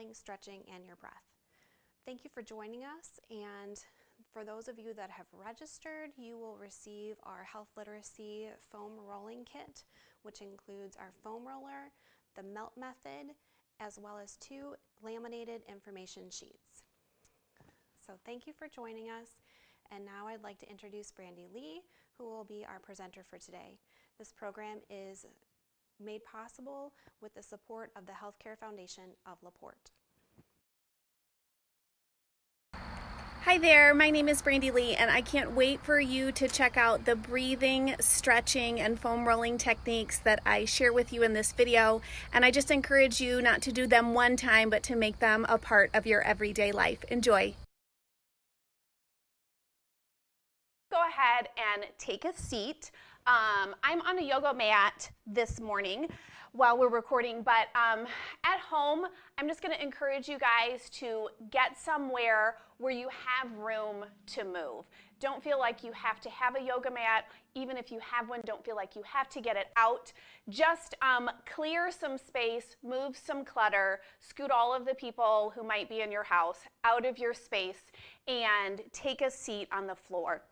rolling, stretching, and your breath. Thank you for joining us, and for those of you that have registered, you will receive our health literacy foam rolling kit, which includes our foam roller, the melt method, as well as 2 laminated information sheets. So thank you for joining us, and now I'd like to introduce Brandy Lee, who will be our presenter for today. This program is made possible with the support of the Healthcare Foundation of LaPorte. Hi there, my name is Brandy Lee, and I can't wait for you to check out the breathing, stretching, and foam rolling techniques that I share with you in this video. And I just encourage you not to do them one time, but to make them a part of your everyday life. Enjoy. Go ahead and take a seat. I'm on a yoga mat this morning while we're recording, but at home, I'm just going to encourage you guys to get somewhere where you have room to move. Don't feel like you have to have a yoga mat. Even if you have one, don't feel like you have to get it out. Just clear some space, move some clutter, scoot all of the people who might be in your house out of your space, and take a seat on the floor.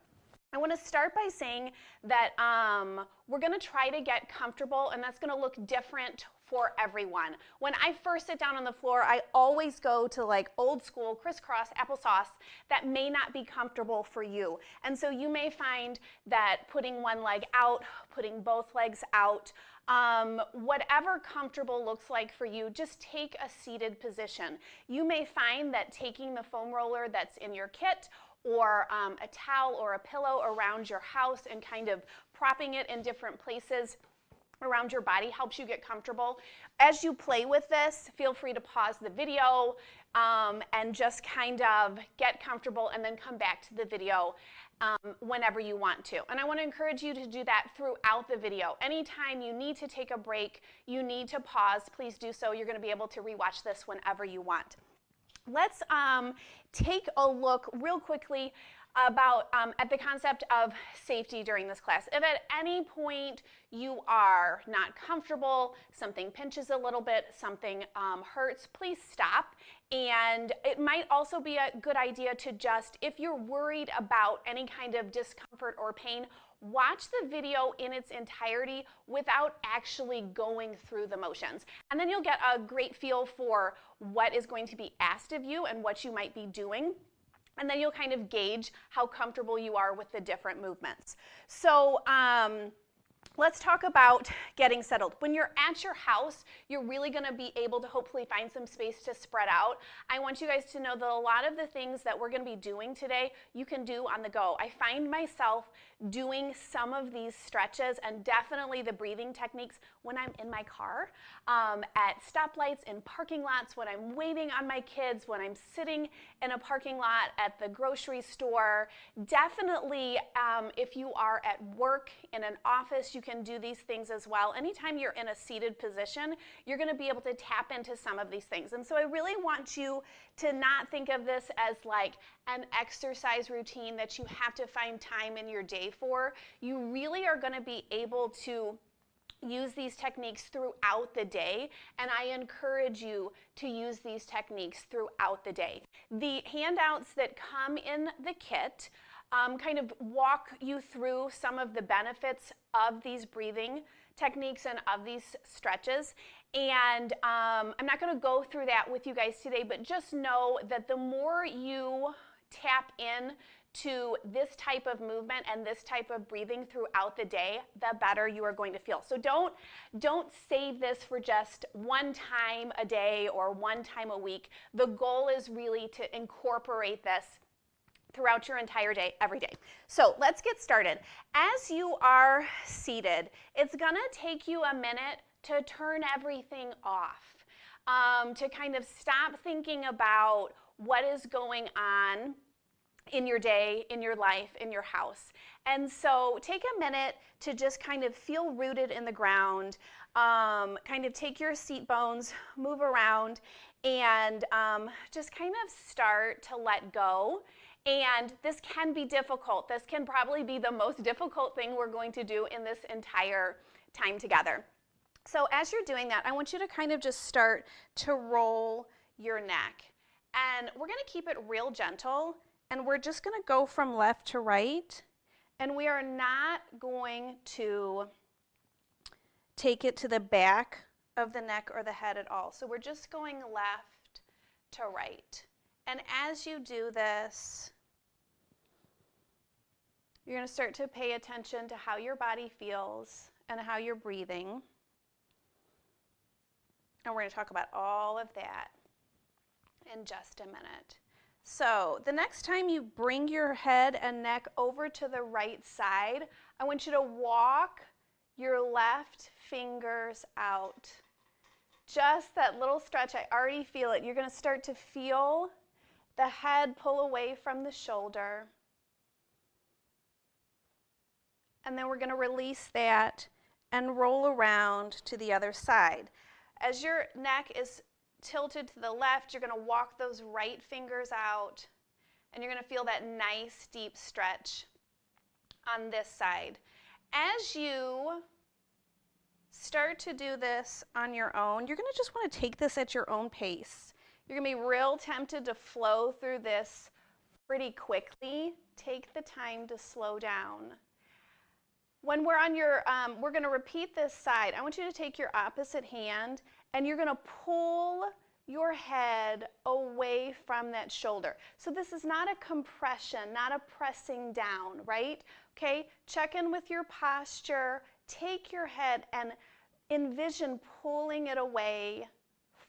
I want to start by saying that we're going to try to get comfortable, and that's going to look different for everyone. When I first sit down on the floor, I always go to like old school crisscross applesauce that may not be comfortable for you. And so you may find that putting one leg out, putting both legs out, whatever comfortable looks like for you, just take a seated position. You may find that taking the foam roller that's in your kit or a towel or a pillow around your house and kind of propping it in different places around your body helps you get comfortable. As you play with this, feel free to pause the video and just kind of get comfortable and then come back to the video whenever you want to. And I want to encourage you to do that throughout the video. Anytime you need to take a break, you need to pause, please do so. You're going to be able to rewatch this whenever you want. Let's take a look real quickly about at the concept of safety during this class. If at any point you are not comfortable, something pinches a little bit, something hurts, please stop. And it might also be a good idea to just, if you're worried about any kind of discomfort or pain, watch the video in its entirety without actually going through the motions. And then you'll get a great feel for what is going to be asked of you and what you might be doing. And then you'll kind of gauge how comfortable you are with the different movements. So let's talk about getting settled. When you're at your house, you're really going to be able to hopefully find some space to spread out. I want you guys to know that a lot of the things that we're going to be doing today, you can do on the go. I find myself doing some of these stretches and definitely the breathing techniques when I'm in my car, at stoplights, in parking lots, when I'm waiting on my kids, when I'm sitting in a parking lot at the grocery store. Definitely, if you are at work in an office, you can do these things as well. Anytime you're in a seated position, you're going to be able to tap into some of these things. And so I really want you to not think of this as like an exercise routine that you have to find time in your day for. You really are going to be able to use these techniques throughout the day, and I encourage you to use these techniques throughout the day. The handouts that come in the kit kind of walk you through some of the benefits of these breathing techniques and of these stretches. And I'm not going to go through that with you guys today, but just know that the more you tap in to this type of movement and this type of breathing throughout the day, the better you are going to feel. So don't save this for just one time a day or one time a week. The goal is really to incorporate this throughout your entire day, every day. So let's get started. As you are seated, it's gonna take you a minute to turn everything off, to kind of stop thinking about what is going on in your day, in your life, in your house. And so take a minute to just kind of feel rooted in the ground, kind of take your seat bones, move around, and just kind of start to let go. And this can be difficult. This can probably be the most difficult thing we're going to do in this entire time together. So as you're doing that, I want you to kind of just start to roll your neck. And we're going to keep it real gentle, and we're just going to go from left to right, and we are not going to take it to the back of the neck or the head at all. So we're just going left to right. And as you do this, you're going to start to pay attention to how your body feels and how you're breathing. And we're going to talk about all of that in just a minute. So the next time you bring your head and neck over to the right side, I want you to walk your left fingers out. Just that little stretch, I already feel it. You're going to start to feel the head pull away from the shoulder. And then we're going to release that and roll around to the other side. As your neck is tilted to the left, you're going to walk those right fingers out, and you're going to feel that nice deep stretch on this side. As you start to do this on your own, you're going to just want to take this at your own pace. You're going to be real tempted to flow through this pretty quickly. Take the time to slow down. When we're on your, we're going to repeat this side. I want you to take your opposite hand, and you're going to pull your head away from that shoulder. So this is not a compression, not a pressing down, right? Okay, check in with your posture. Take your head and envision pulling it away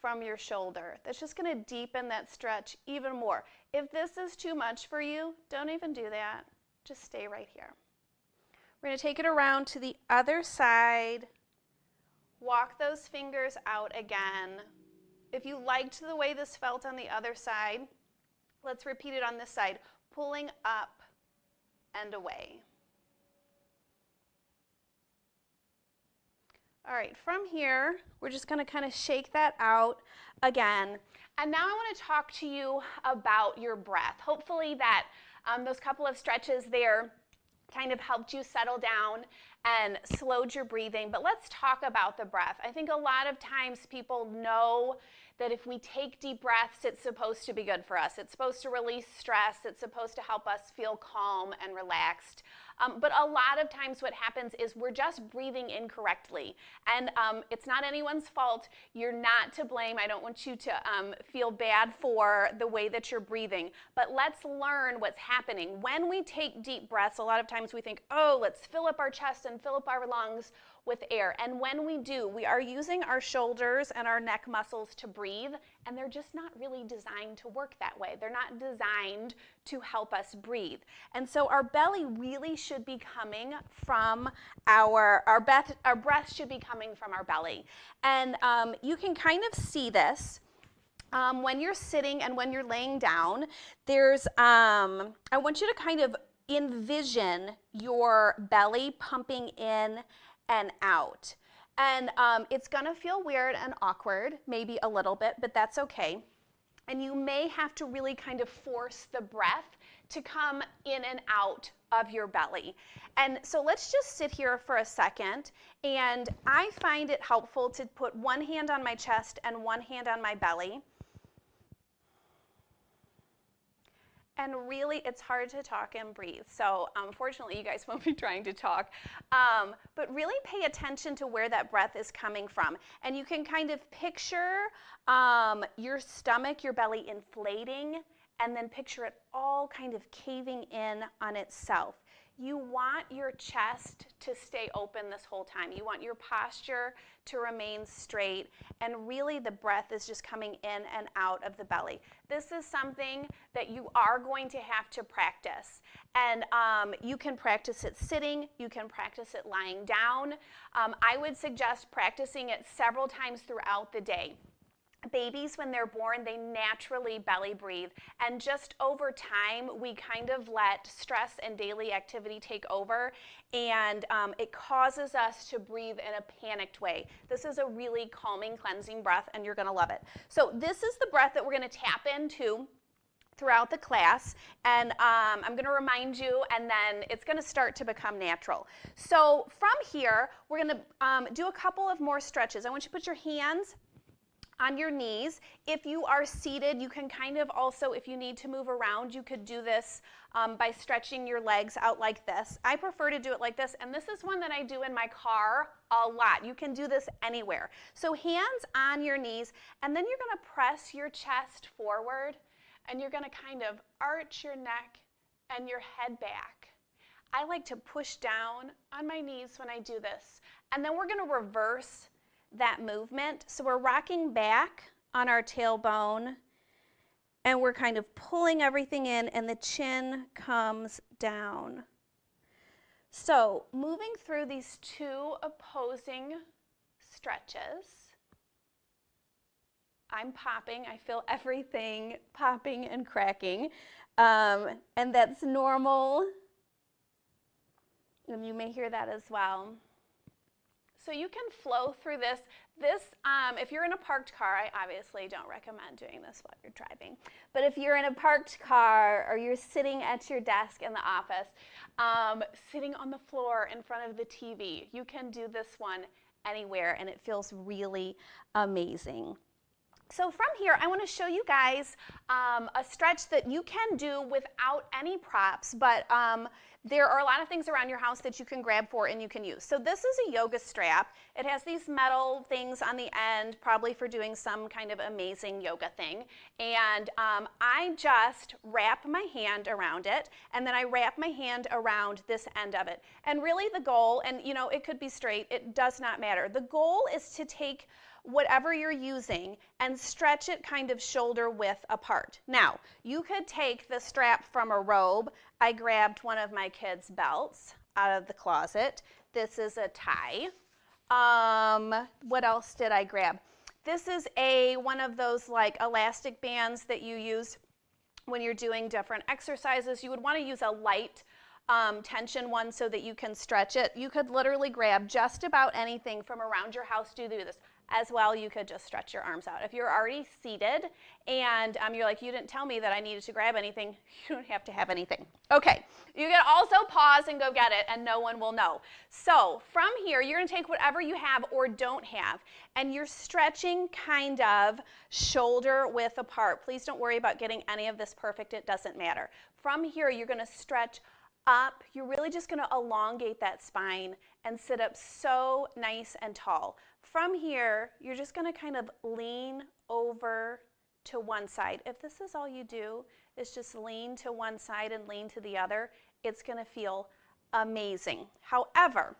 from your shoulder. That's just going to deepen that stretch even more. If this is too much for you, don't even do that. Just stay right here. We're going to take it around to the other side. Walk those fingers out again. If you liked the way this felt on the other side, let's repeat it on this side. Pulling up and away. All right, from here, we're just going to kind of shake that out again. And now I want to talk to you about your breath. Hopefully that those couple of stretches there kind of helped you settle down and slowed your breathing. But let's talk about the breath. I think a lot of times people know that if we take deep breaths, it's supposed to be good for us. It's supposed to release stress. It's supposed to help us feel calm and relaxed. But a lot of times what happens is we're just breathing incorrectly. And it's not anyone's fault. You're not to blame. I don't want you to feel bad for the way that you're breathing. But let's learn what's happening. When we take deep breaths, a lot of times we think, oh, let's fill up our chest and fill up our lungs with air. And when we do, we are using our shoulders and our neck muscles to breathe, and they're just not really designed to work that way. They're not designed to help us breathe. And so our belly really should be coming from our breath should be coming from our belly. And you can kind of see this. When you're sitting and when you're laying down, there's, I want you to kind of envision your belly pumping in and out. And it's gonna feel weird and awkward, maybe a little bit, but that's okay. And you may have to really kind of force the breath to come in and out of your belly. And so let's just sit here for a second. And I find it helpful to put one hand on my chest and one hand on my belly. And really, it's hard to talk and breathe. So unfortunately, you guys won't be trying to talk. But really pay attention to where that breath is coming from. And you can kind of picture your stomach, your belly inflating, and then picture it all kind of caving in on itself. You want your chest to stay open this whole time. You want your posture to remain straight, and really the breath is just coming in and out of the belly. This is something that you are going to have to practice. And you can practice it sitting, you can practice it lying down. I would suggest practicing it several times throughout the day. Babies, when they're born, they naturally belly breathe, and just over time we kind of let stress and daily activity take over, and it causes us to breathe in a panicked way. This is a really calming, cleansing breath, and you're going to love it. So this is the breath that we're going to tap into throughout the class, and I'm going to remind you, and then it's going to start to become natural. So from here, we're going to do a couple of more stretches. I want you to put your hands on your knees. If you are seated, you can kind of also, if you need to move around, you could do this by stretching your legs out like this. I prefer to do it like this, and this is one that I do in my car a lot. You can do this anywhere. So hands on your knees, and then you're going to press your chest forward, and you're going to kind of arch your neck and your head back. I like to push down on my knees when I do this. And then we're going to reverse that movement. So we're rocking back on our tailbone, and we're kind of pulling everything in, and the chin comes down. So moving through these two opposing stretches, I'm popping. I feel everything popping and cracking, and that's normal. And you may hear that as well. So you can flow through this. If you're in a parked car, I obviously don't recommend doing this while you're driving. But if you're in a parked car or you're sitting at your desk in the office, sitting on the floor in front of the TV, you can do this one anywhere, and it feels really amazing. So from here, I want to show you guys a stretch that you can do without any props, but there are a lot of things around your house that you can grab for and you can use. So this is a yoga strap. It has these metal things on the end, probably for doing some kind of amazing yoga thing. And I just wrap my hand around it, and then I wrap my hand around this end of it. And really the goal, and you know, it could be straight, it does not matter. The goal is to take whatever you're using and stretch it kind of shoulder width apart. Now, you could take the strap from a robe. I grabbed one of my kids' belts out of the closet. This is a tie. What else did I grab? This is one of those like elastic bands that you use when you're doing different exercises. You would want to use a light tension one so that you can stretch it. You could literally grab just about anything from around your house to do this. As well, you could just stretch your arms out. If you're already seated and you're like, you didn't tell me that I needed to grab anything, you don't have to have anything. Okay, you can also pause and go get it, and no one will know. So from here, you're going to take whatever you have or don't have, and you're stretching kind of shoulder width apart. Please don't worry about getting any of this perfect. It doesn't matter. From here, you're going to stretch up. You're really just going to elongate that spine and sit up so nice and tall. From here, you're just going to kind of lean over to one side. If this is all you do, is just lean to one side and lean to the other, it's going to feel amazing. However,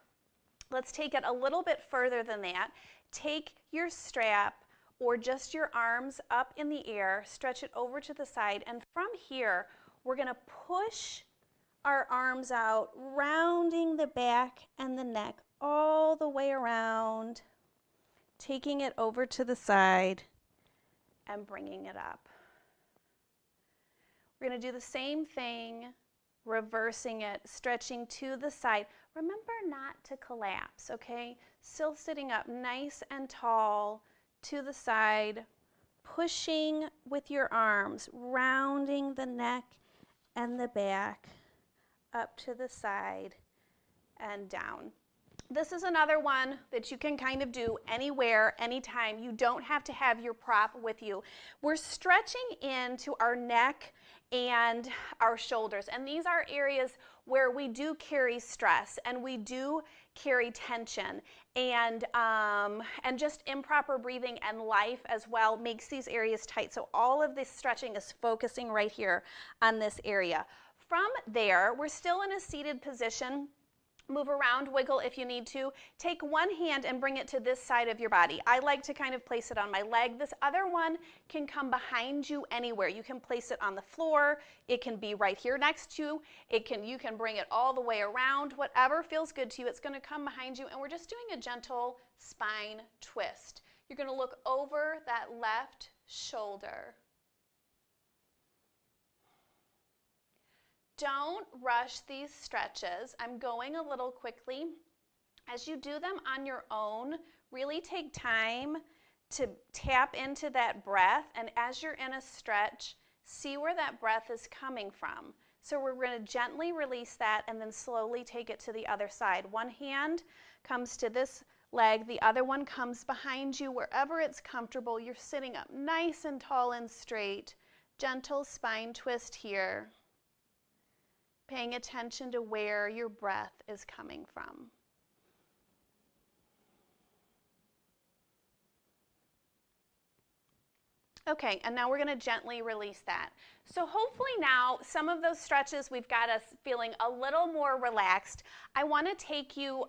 let's take it a little bit further than that. Take your strap or just your arms up in the air, stretch it over to the side, and from here, we're going to push our arms out, rounding the back and the neck all the way around, taking it over to the side and bringing it up. We're going to do the same thing, reversing it, stretching to the side. Remember not to collapse, okay? Still sitting up nice and tall to the side, pushing with your arms, rounding the neck and the back, up to the side and down. This is another one that you can kind of do anywhere, anytime. You don't have to have your prop with you. We're stretching into our neck and our shoulders, and these are areas where we do carry stress and we do carry tension, and just improper breathing and life as well makes these areas tight. So all of this stretching is focusing right here on this area. From there, we're still in a seated position. Move around, wiggle if you need to. Take one hand and bring it to this side of your body. I like to kind of place it on my leg. This other one can come behind you anywhere. You can place it on the floor. It can be right here next to you. You can bring it all the way around. Whatever feels good to you, it's going to come behind you. And we're just doing a gentle spine twist. You're going to look over that left shoulder. Don't rush these stretches. I'm going a little quickly. As you do them on your own, really take time to tap into that breath, and as you're in a stretch, see where that breath is coming from. So we're going to gently release that and then slowly take it to the other side. One hand comes to this leg. The other one comes behind you wherever it's comfortable. You're sitting up nice and tall and straight. Gentle spine twist here. Paying attention to where your breath is coming from. Okay, and now we're going to gently release that. So hopefully now some of those stretches we've got us feeling a little more relaxed. I want to take you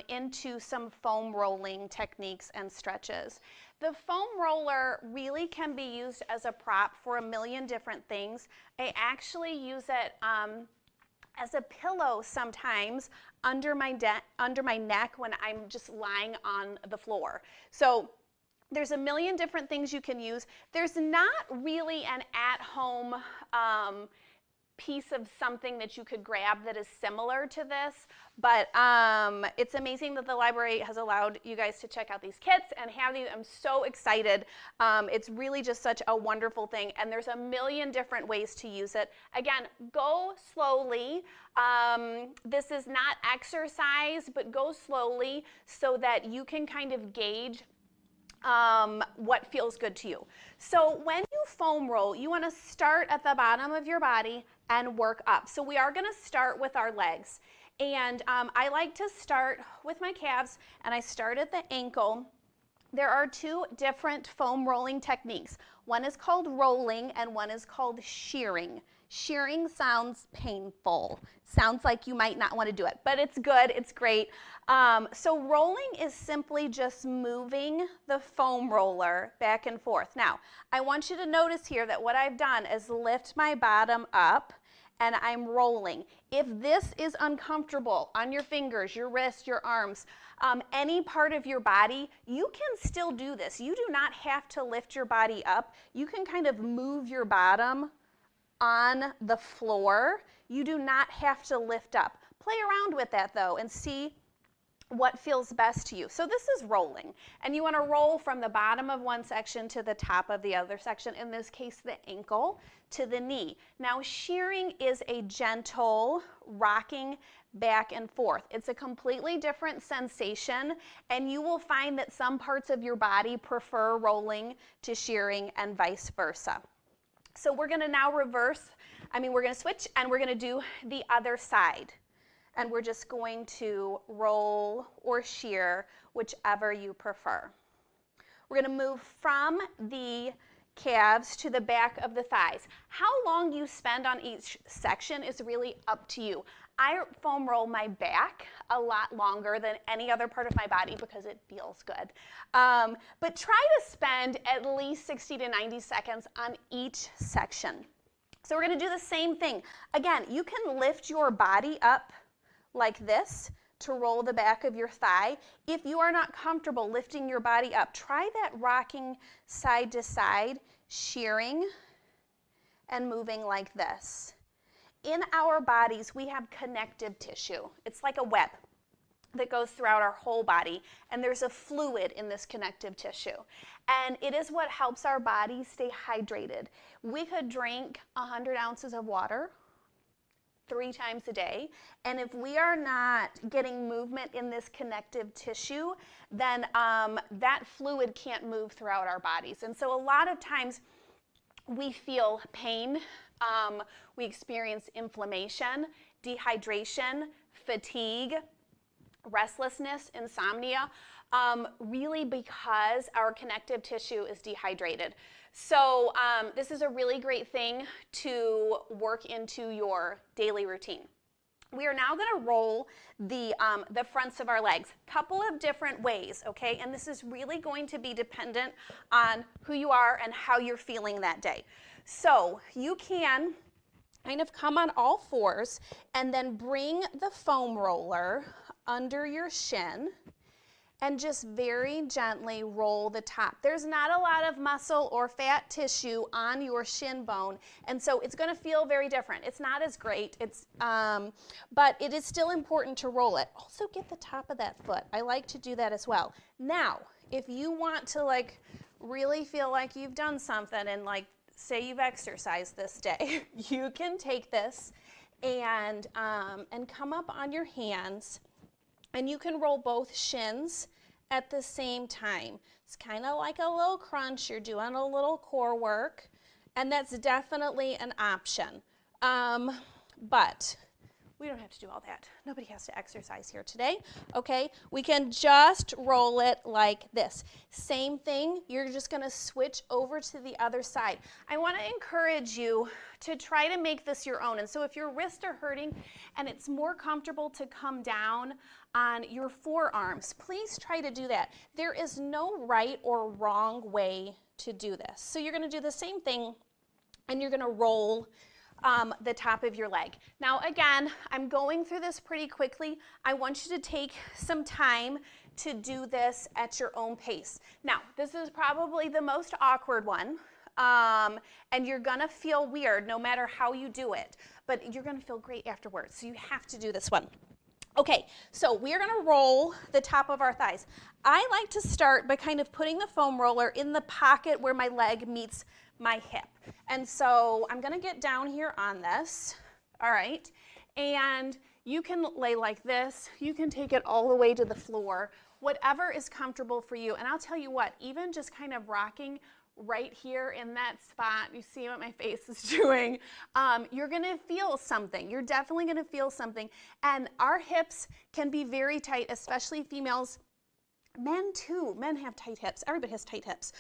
into some foam rolling techniques and stretches. The foam roller really can be used as a prop for a million different things. I actually use it as a pillow sometimes under my neck when I'm just lying on the floor. So there's a million different things you can use. There's not really an at-home piece of something that you could grab that is similar to this, but it's amazing that the library has allowed you guys to check out these kits and have these. I'm so excited. It's really just such a wonderful thing, and there's a million different ways to use it. Again, go slowly. This is not exercise, but go slowly so that you can kind of gauge what feels good to you. So when you foam roll, you want to start at the bottom of your body and work up. So we are going to start with our legs. And I like to start with my calves, and I start at the ankle. There are two different foam rolling techniques. One is called rolling and one is called shearing. Shearing sounds painful. Sounds like you might not want to do it, but it's good, it's great. So rolling is simply just moving the foam roller back and forth. Now, I want you to notice here that what I've done is lift my bottom up and I'm rolling. If this is uncomfortable on your fingers, your wrists, your arms, any part of your body, you can still do this. You do not have to lift your body up. You can kind of move your bottom on the floor. You do not have to lift up. Play around with that though and see what feels best to you. So this is rolling, and you want to roll from the bottom of one section to the top of the other section, in this case the ankle to the knee. Now shearing is a gentle rocking back and forth. It's a completely different sensation, and you will find that some parts of your body prefer rolling to shearing and vice versa. So we're going to now we're going to switch and we're going to do the other side. And we're just going to roll or shear, whichever you prefer. We're going to move from the calves to the back of the thighs. How long you spend on each section is really up to you. I foam roll my back a lot longer than any other part of my body because it feels good. But try to spend at least 60 to 90 seconds on each section. So we're going to do the same thing. Again, you can lift your body up like this to roll the back of your thigh. If you are not comfortable lifting your body up, try that rocking side to side, shearing and moving like this. In our bodies, we have connective tissue. It's like a web that goes throughout our whole body, and there's a fluid in this connective tissue. And it is what helps our body stay hydrated. We could drink 100 ounces of water 3 times a day, and if we are not getting movement in this connective tissue, then that fluid can't move throughout our bodies. And so a lot of times we feel pain, we experience inflammation, dehydration, fatigue, restlessness, insomnia, really because our connective tissue is dehydrated. So this is a really great thing to work into your daily routine. We are now going to roll the fronts of our legs. Couple of different ways, okay? And this is really going to be dependent on who you are and how you're feeling that day. So you can kind of come on all fours and then bring the foam roller under your shin and just very gently roll the top. There's not a lot of muscle or fat tissue on your shin bone, and so it's going to feel very different. It's not as great, but it is still important to roll it. Also get the top of that foot. I like to do that as well. Now, if you want to really feel like you've done something and say you've exercised this day, you can take this and come up on your hands, and you can roll both shins at the same time. It's kind of like a little crunch. You're doing a little core work, and that's definitely an option. But we don't have to do all that. Nobody has to exercise here today, okay? We can just roll it like this. Same thing, you're just gonna switch over to the other side. I wanna encourage you to try to make this your own. And so if your wrists are hurting and it's more comfortable to come down on your forearms, please try to do that. There is no right or wrong way to do this. So you're gonna do the same thing and you're gonna roll the top of your leg. Now again, I'm going through this pretty quickly. I want you to take some time to do this at your own pace. Now, this is probably the most awkward one, and you're gonna feel weird no matter how you do it, but you're gonna feel great afterwards, so you have to do this one. Okay, so we're gonna roll the top of our thighs. I like to start by kind of putting the foam roller in the pocket where my leg meets my hip. And so I'm gonna get down here on this, all right? And you can lay like this, you can take it all the way to the floor, whatever is comfortable for you. And I'll tell you what, even just kind of rocking right here in that spot, you see what my face is doing, you're gonna feel something. You're definitely gonna feel something. And our hips can be very tight, especially females. Men too, men have tight hips. Everybody has tight hips.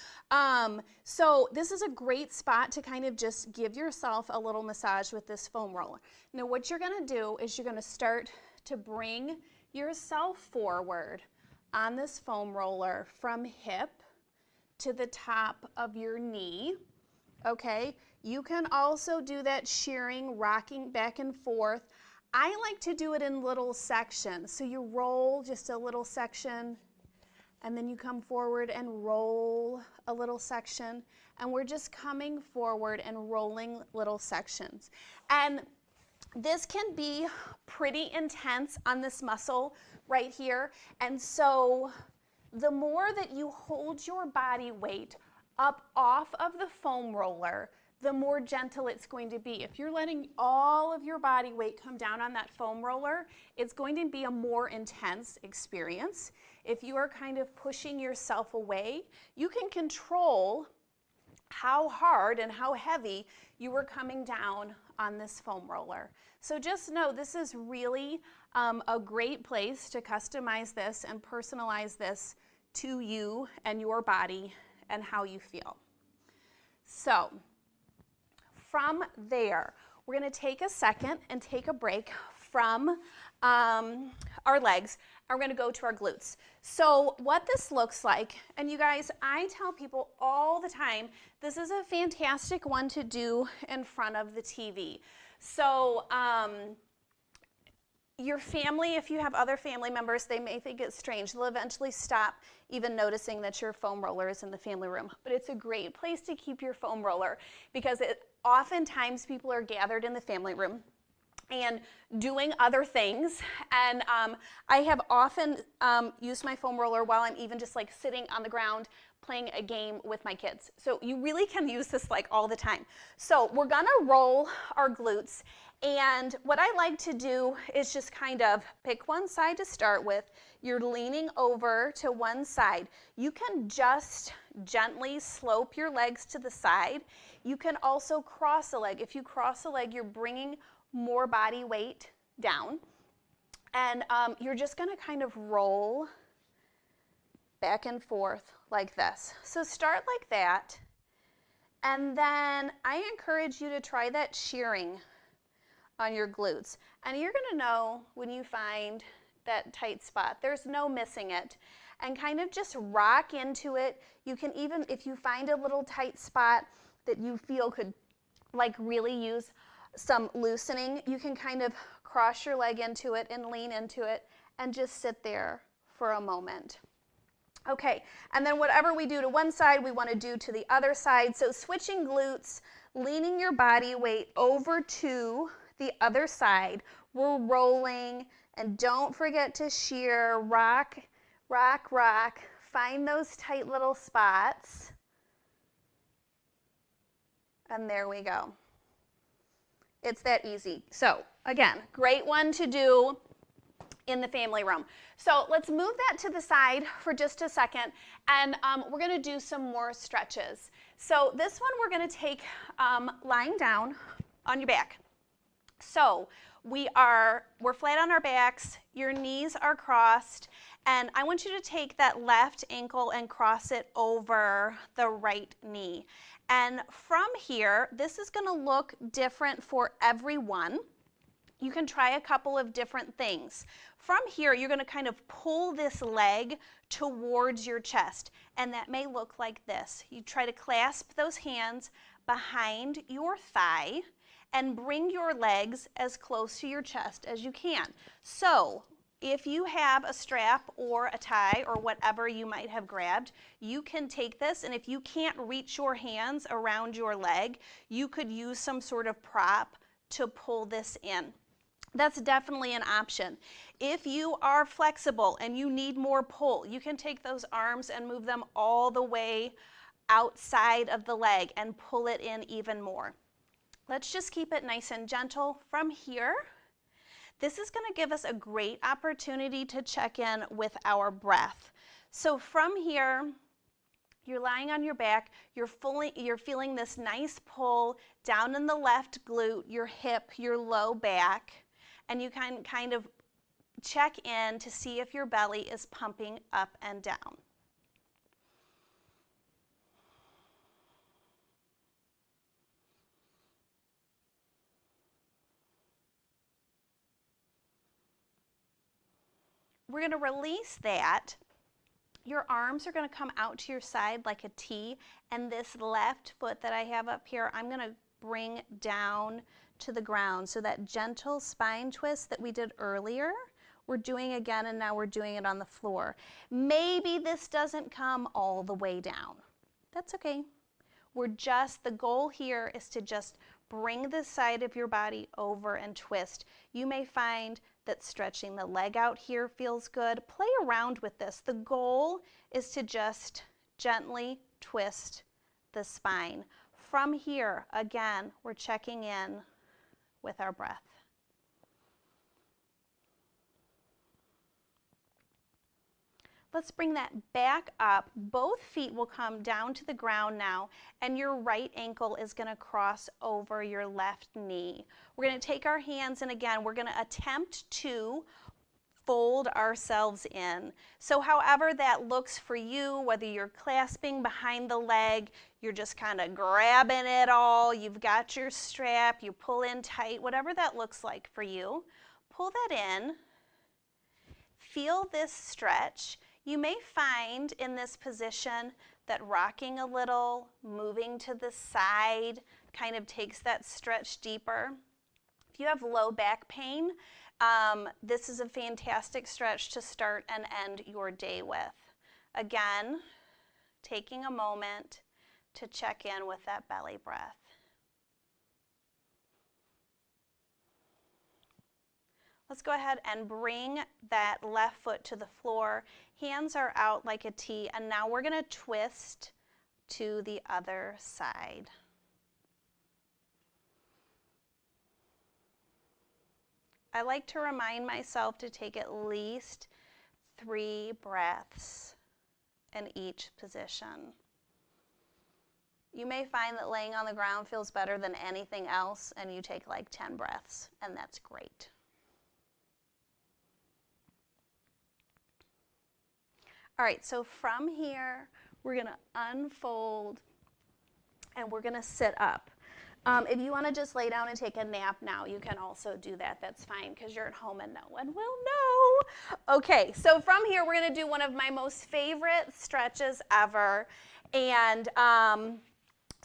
So this is a great spot to kind of just give yourself a little massage with this foam roller. Now what you're gonna do is you're gonna start to bring yourself forward on this foam roller from hip to the top of your knee, okay? You can also do that shearing, rocking back and forth. I like to do it in little sections. So you roll just a little section, and then you come forward and roll a little section, and we're just coming forward and rolling little sections. And this can be pretty intense on this muscle right here, and so the more that you hold your body weight up off of the foam roller, the more gentle it's going to be. If you're letting all of your body weight come down on that foam roller, it's going to be a more intense experience. If you are kind of pushing yourself away, you can control how hard and how heavy you are coming down on this foam roller. So just know this is really a great place to customize this and personalize this to you and your body and how you feel. So from there, we're gonna take a second and take a break from our legs, and we're gonna go to our glutes. So what this looks like, and you guys, I tell people all the time, this is a fantastic one to do in front of the TV. So your family, if you have other family members, they may think it's strange. They'll eventually stop even noticing that your foam roller is in the family room. But it's a great place to keep your foam roller because oftentimes people are gathered in the family room and doing other things. And I have often used my foam roller while I'm even just like sitting on the ground playing a game with my kids. So you really can use this like all the time. So we're gonna roll our glutes. And what I like to do is just kind of pick one side to start with. You're leaning over to one side. You can just gently slope your legs to the side. You can also cross a leg. If you cross a leg, you're bringing more body weight down. And you're just gonna kind of roll back and forth like this. So start like that. And then I encourage you to try that shearing on your glutes. And you're gonna know when you find that tight spot. There's no missing it. And kind of just rock into it. You can even, if you find a little tight spot that you feel could like really use some loosening, you can kind of cross your leg into it and lean into it and just sit there for a moment. Okay, and then whatever we do to one side, we want to do to the other side. So switching glutes, leaning your body weight over to the other side. We're rolling, and don't forget to shear, rock, rock, rock. Find those tight little spots. And there we go. It's that easy. So again, great one to do in the family room. So let's move that to the side for just a second, and we're going to do some more stretches. So this one we're going to take lying down on your back. So we're flat on our backs, your knees are crossed, and I want you to take that left ankle and cross it over the right knee. And from here, this is going to look different for everyone. You can try a couple of different things. From here, you're going to kind of pull this leg towards your chest, and that may look like this. You try to clasp those hands behind your thigh and bring your legs as close to your chest as you can. So if you have a strap or a tie or whatever you might have grabbed, you can take this, and if you can't reach your hands around your leg, you could use some sort of prop to pull this in. That's definitely an option. If you are flexible and you need more pull, you can take those arms and move them all the way outside of the leg and pull it in even more. Let's just keep it nice and gentle from here. This is going to give us a great opportunity to check in with our breath. So from here, you're lying on your back, you're feeling this nice pull down in the left glute, your hip, your low back, and you can kind of check in to see if your belly is pumping up and down. We're going to release that. Your arms are going to come out to your side like a T, and this left foot that I have up here, I'm going to bring down to the ground. So that gentle spine twist that we did earlier, we're doing again, and now we're doing it on the floor. Maybe this doesn't come all the way down. That's okay. The goal here is to just bring the side of your body over and twist. You may find that stretching the leg out here feels good. Play around with this. The goal is to just gently twist the spine. From here, again, we're checking in with our breath. Let's bring that back up. Both feet will come down to the ground now, and your right ankle is going to cross over your left knee. We're going to take our hands, and again, we're going to attempt to fold ourselves in. So however that looks for you, whether you're clasping behind the leg, you're just kind of grabbing it all, you've got your strap, you pull in tight, whatever that looks like for you, pull that in. Feel this stretch. You may find in this position that rocking a little, moving to the side, kind of takes that stretch deeper. If you have low back pain, this is a fantastic stretch to start and end your day with. Again, taking a moment to check in with that belly breath. Let's go ahead and bring that left foot to the floor. Hands are out like a T, and now we're going to twist to the other side. I like to remind myself to take at least 3 breaths in each position. You may find that laying on the ground feels better than anything else, and you take like 10 breaths, and that's great. All right, so from here, we're going to unfold, and we're going to sit up. If you want to just lay down and take a nap now, you can also do that. That's fine, because you're at home and no one will know. Okay, so from here, we're going to do one of my most favorite stretches ever. And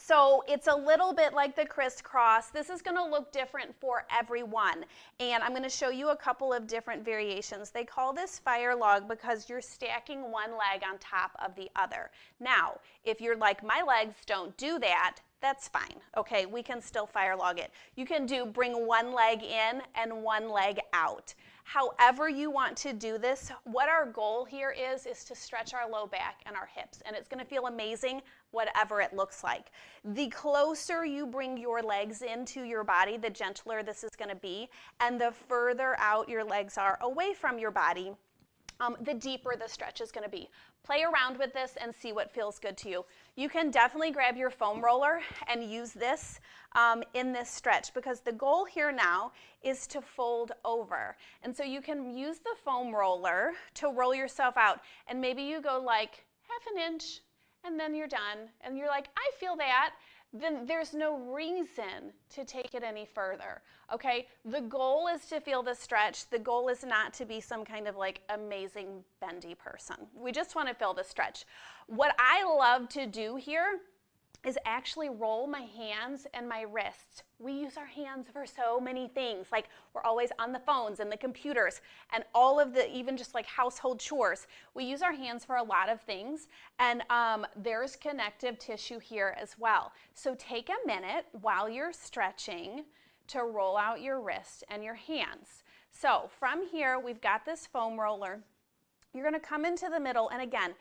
so it's a little bit like the crisscross. This is going to look different for everyone. And I'm going to show you a couple of different variations. They call this fire log because you're stacking one leg on top of the other. Now, if you're like, my legs don't do that, that's fine, okay? We can still fire log it. You can bring one leg in and one leg out. However you want to do this, what our goal here is to stretch our low back and our hips, and it's gonna feel amazing whatever it looks like. The closer you bring your legs into your body, the gentler this is gonna be, and the further out your legs are away from your body, the deeper the stretch is going to be. Play around with this and see what feels good to you. You can definitely grab your foam roller and use this in this stretch, because the goal here now is to fold over. And so you can use the foam roller to roll yourself out, and maybe you go like half an inch and then you're done, and you're like, I feel that. Then there's no reason to take it any further, okay? The goal is to feel the stretch. The goal is not to be some kind of like amazing bendy person. We just want to feel the stretch. What I love to do here is actually roll my hands and my wrists. We use our hands for so many things. Like, we're always on the phones and the computers and all of the, even just like household chores. We use our hands for a lot of things, and there's connective tissue here as well. So take a minute while you're stretching to roll out your wrists and your hands. So from here, we've got this foam roller. You're gonna come into the middle, and again,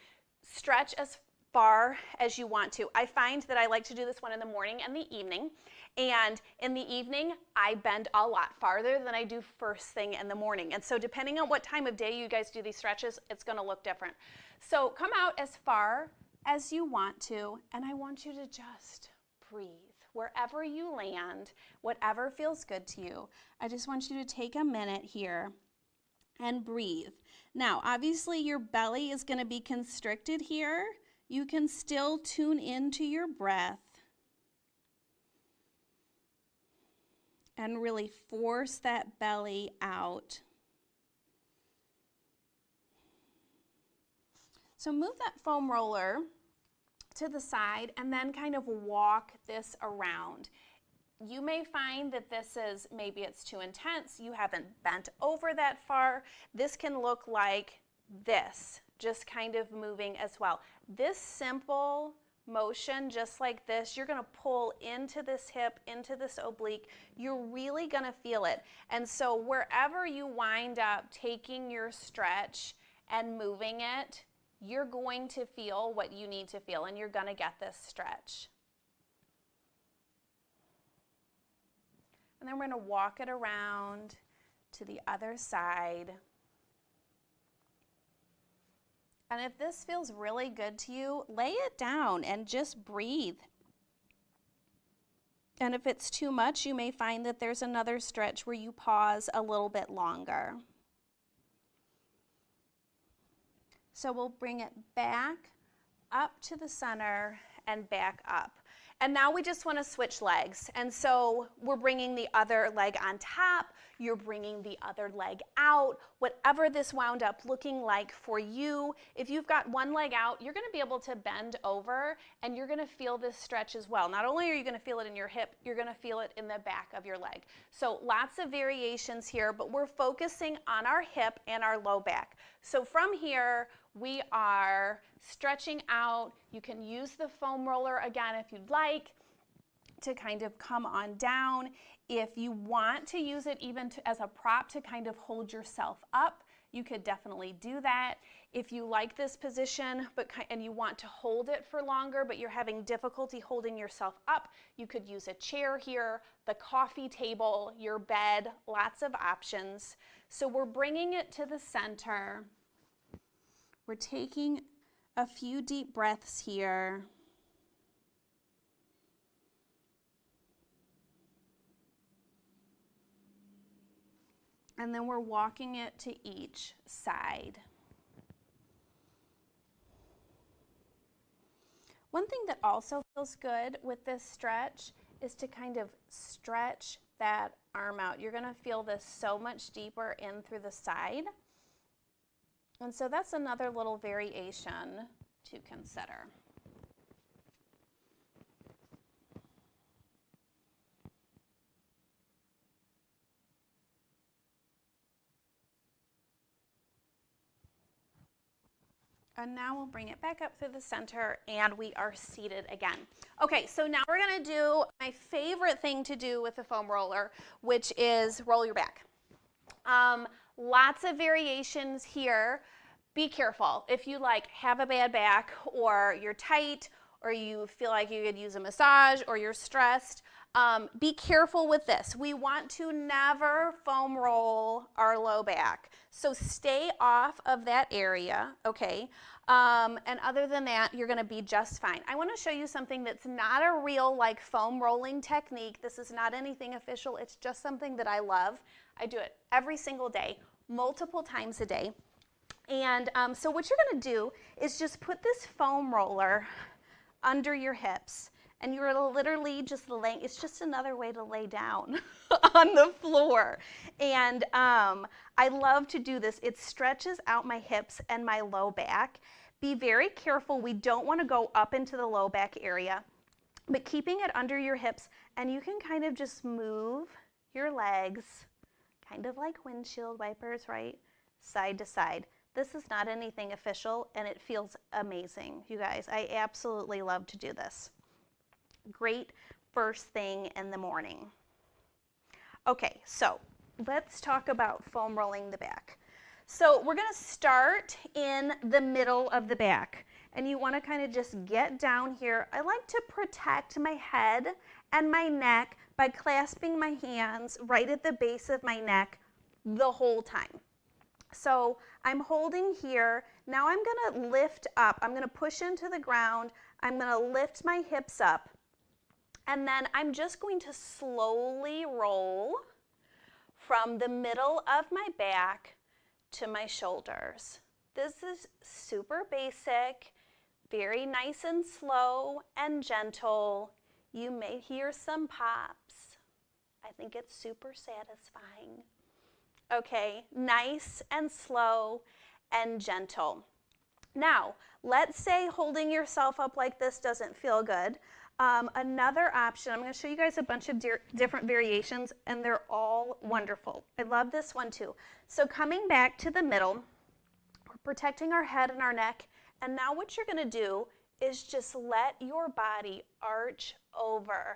stretch as far as you want to. I find that I like to do this one in the morning and the evening, and in the evening I bend a lot farther than I do first thing in the morning, and so depending on what time of day you guys do these stretches, it's going to look different. So come out as far as you want to, and I want you to just breathe wherever you land, whatever feels good to you. I just want you to take a minute here and breathe. Now obviously your belly is going to be constricted here. You can still tune into your breath and really force that belly out. So move that foam roller to the side and then kind of walk this around. You may find that this is, maybe it's too intense, you haven't bent over that far. This can look like this, just kind of moving as well. This simple motion, just like this, you're gonna pull into this hip, into this oblique. You're really gonna feel it. And so wherever you wind up taking your stretch and moving it, you're going to feel what you need to feel, and you're gonna get this stretch. And then we're gonna walk it around to the other side. And if this feels really good to you, lay it down and just breathe. And if it's too much, you may find that there's another stretch where you pause a little bit longer. So we'll bring it back up to the center and back up. And now we just want to switch legs. And so we're bringing the other leg on top, you're bringing the other leg out, whatever this wound up looking like for you. If you've got one leg out, you're going to be able to bend over and you're going to feel this stretch as well. Not only are you going to feel it in your hip, you're going to feel it in the back of your leg. So lots of variations here, but we're focusing on our hip and our low back. So from here, we are stretching out. You can use the foam roller again if you'd like to kind of come on down. If you want to use it even as a prop to kind of hold yourself up, you could definitely do that. If you like this position and you want to hold it for longer, but you're having difficulty holding yourself up, you could use a chair here, the coffee table, your bed, lots of options. So we're bringing it to the center. We're taking a few deep breaths here. And then we're walking it to each side. One thing that also feels good with this stretch is to kind of stretch that arm out. You're going to feel this so much deeper in through the side. And so that's another little variation to consider. And now we'll bring it back up through the center and we are seated again. Okay, so now we're gonna do my favorite thing to do with the foam roller, which is roll your back. Lots of variations here. Be careful. If you have a bad back or you're tight or you feel like you could use a massage or you're stressed, be careful with this. We want to never foam roll our low back. So stay off of that area, okay? And other than that, you're gonna be just fine. I wanna show you something that's not a real foam rolling technique. This is not anything official. It's just something that I love. I do it every single day, multiple times a day. And so what you're gonna do is just put this foam roller under your hips. And you're literally just laying, it's just another way to lay down on the floor. And I love to do this. It stretches out my hips and my low back. Be very careful. We don't want to go up into the low back area, but keeping it under your hips, and you can kind of just move your legs, kind of like windshield wipers, right? Side to side. This is not anything official, and it feels amazing, you guys. I absolutely love to do this. Great first thing in the morning. Okay, so let's talk about foam rolling the back. So we're going to start in the middle of the back, and you want to kind of just get down here. I like to protect my head and my neck by clasping my hands right at the base of my neck the whole time. So I'm holding here. Now I'm going to lift up. I'm going to push into the ground. I'm going to lift my hips up. And then I'm just going to slowly roll from the middle of my back to my shoulders. This is super basic, very nice and slow and gentle. You may hear some pops. I think it's super satisfying. Okay, nice and slow and gentle. Now, let's say holding yourself up like this doesn't feel good. Another option, I'm going to show you guys a bunch of different variations, and they're all wonderful. I love this one too. So coming back to the middle, we're protecting our head and our neck, and now what you're going to do is just let your body arch over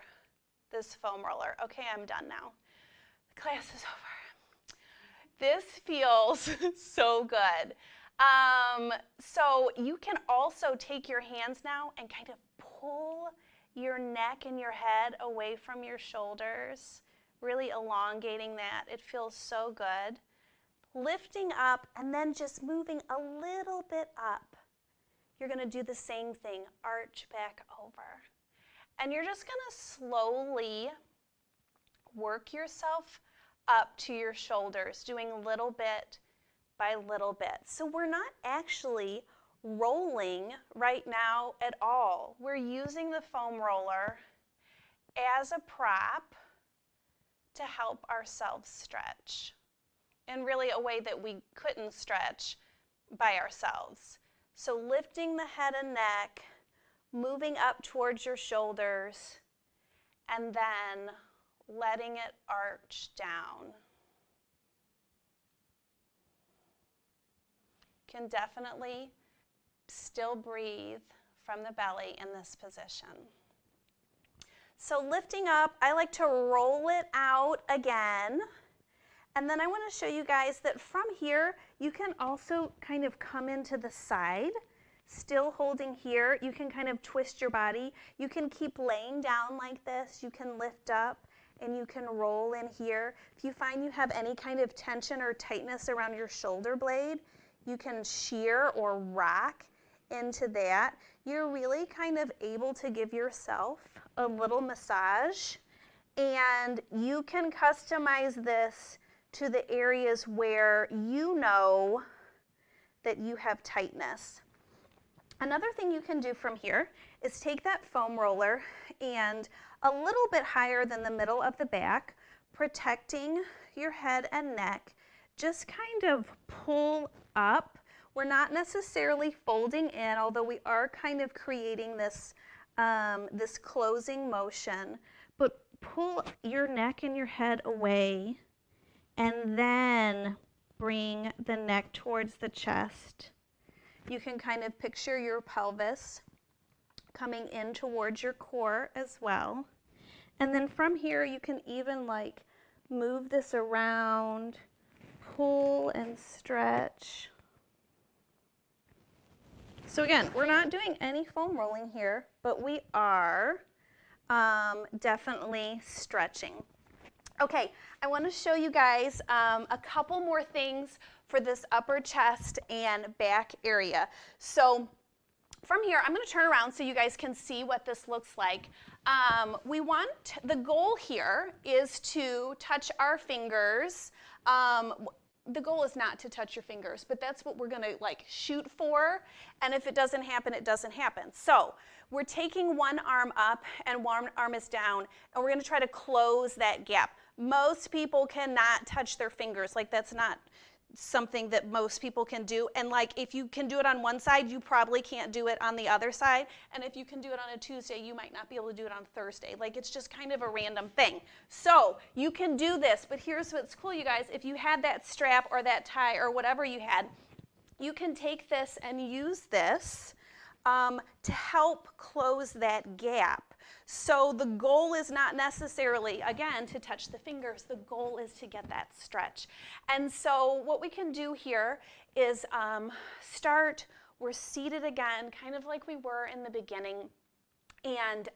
this foam roller. Okay, I'm done now. Class is over. This feels so good. So you can also take your hands now and kind of pull your neck and your head away from your shoulders, really elongating that. It feels so good. Lifting up and then just moving a little bit up. You're going to do the same thing, arch back over. And you're just going to slowly work yourself up to your shoulders, doing little bit by little bit. So we're not actually rolling right now at all. We're using the foam roller as a prop to help ourselves stretch in really a way that we couldn't stretch by ourselves. So lifting the head and neck, moving up towards your shoulders, and then letting it arch down. Can definitely still breathe from the belly in this position. So lifting up, I like to roll it out again. And then I want to show you guys that from here, you can also kind of come into the side, still holding here. You can kind of twist your body. You can keep laying down like this. You can lift up and you can roll in here. If you find you have any kind of tension or tightness around your shoulder blade, you can shear or rock into that. You're really kind of able to give yourself a little massage, and you can customize this to the areas where you know that you have tightness. Another thing you can do from here is take that foam roller and a little bit higher than the middle of the back, protecting your head and neck, just kind of pull up. We're not necessarily folding in, although we are kind of creating this, this closing motion, but pull your neck and your head away and then bring the neck towards the chest. You can kind of picture your pelvis coming in towards your core as well. And then from here, you can even like move this around, pull and stretch. So again, we're not doing any foam rolling here, but we are definitely stretching. Okay, I want to show you guys a couple more things for this upper chest and back area. So from here, I'm going to turn around so you guys can see what this looks like. The goal here is to touch our fingers. The goal is not to touch your fingers, but that's what we're going to like shoot for. And if it doesn't happen, it doesn't happen. So we're taking one arm up and one arm is down, and we're going to try to close that gap. Most people cannot touch their fingers. Like, that's not something that most people can do. And like, if you can do it on one side, you probably can't do it on the other side. And if you can do it on a Tuesday, you might not be able to do it on Thursday. Like, it's just kind of a random thing. So you can do this, but here's what's cool, you guys. If you had that strap or that tie or whatever you had, you can take this and use this to help close that gap. So the goal is not necessarily, again, to touch the fingers. The goal is to get that stretch. And so what we can do here is we're seated again, kind of like we were in the beginning, and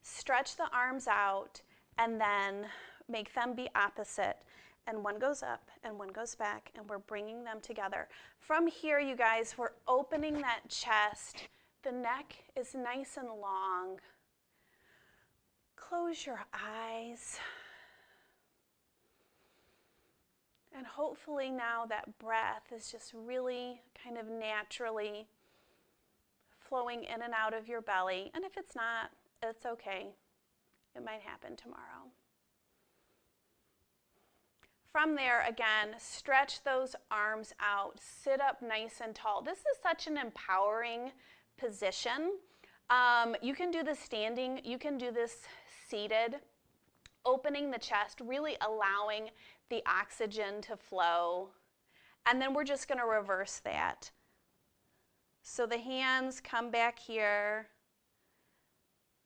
stretch the arms out and then make them be opposite. And one goes up and one goes back, and we're bringing them together. From here, you guys, we're opening that chest. The neck is nice and long. Close your eyes. And hopefully now that breath is just really kind of naturally flowing in and out of your belly. And if it's not, it's okay. It might happen tomorrow. From there, again, stretch those arms out. Sit up nice and tall. This is such an empowering position. You can do this standing. You can do this seated. Opening the chest, really allowing the oxygen to flow. And then we're just going to reverse that. So the hands come back here.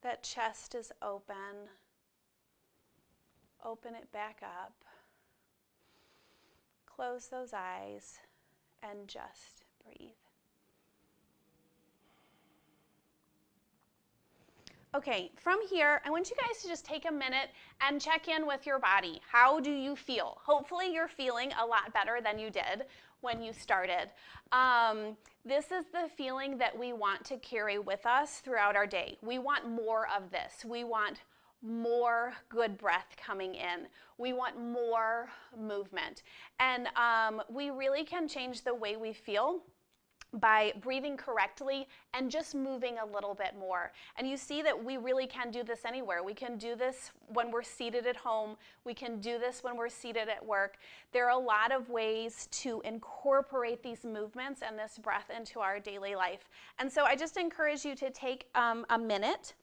That chest is open. Open it back up. Close those eyes and just breathe. Okay, from here, I want you guys to just take a minute and check in with your body. How do you feel? Hopefully you're feeling a lot better than you did when you started. This is the feeling that we want to carry with us throughout our day. We want more of this. We want more good breath coming in. We want more movement. And we really can change the way we feel by breathing correctly and just moving a little bit more. And you see that we really can do this anywhere. We can do this when we're seated at home. We can do this when we're seated at work. There are a lot of ways to incorporate these movements and this breath into our daily life. And so I just encourage you to take a minute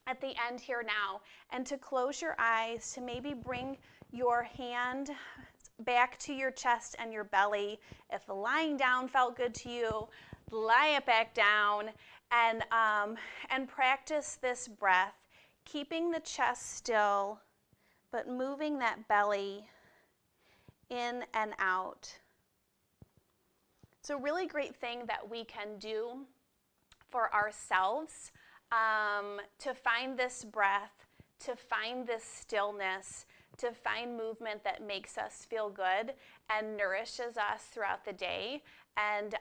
at the end here now and to close your eyes, to maybe bring your hand back to your chest and your belly. If the lying down felt good to you, lie it back down and practice this breath, keeping the chest still, but moving that belly in and out. It's a really great thing that we can do for ourselves to find this breath, to find this stillness, to find movement that makes us feel good and nourishes us throughout the day. And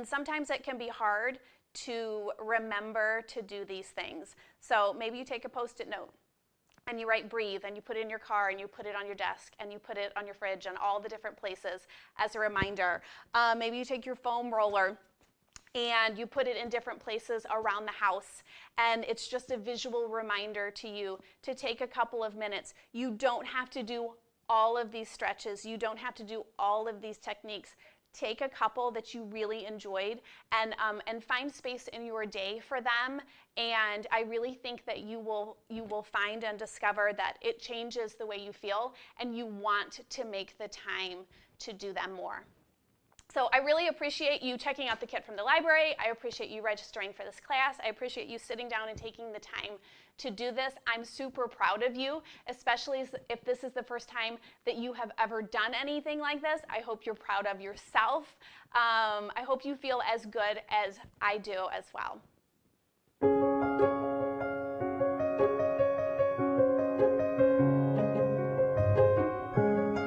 sometimes it can be hard to remember to do these things. So maybe you take a Post-it note and you write breathe, and you put it in your car, and you put it on your desk, and you put it on your fridge, and all the different places as a reminder. Maybe you take your foam roller and you put it in different places around the house, and it's just a visual reminder to you to take a couple of minutes. You don't have to do all of these stretches. You don't have to do all of these techniques. Take a couple that you really enjoyed and find space in your day for them. And I really think that you will find and discover that it changes the way you feel, and you want to make the time to do them more. So I really appreciate you checking out the kit from the library. I appreciate you registering for this class. I appreciate you sitting down and taking the time to do this. I'm super proud of you, especially if this is the first time that you have ever done anything like this. I hope you're proud of yourself. I hope you feel as good as I do as well.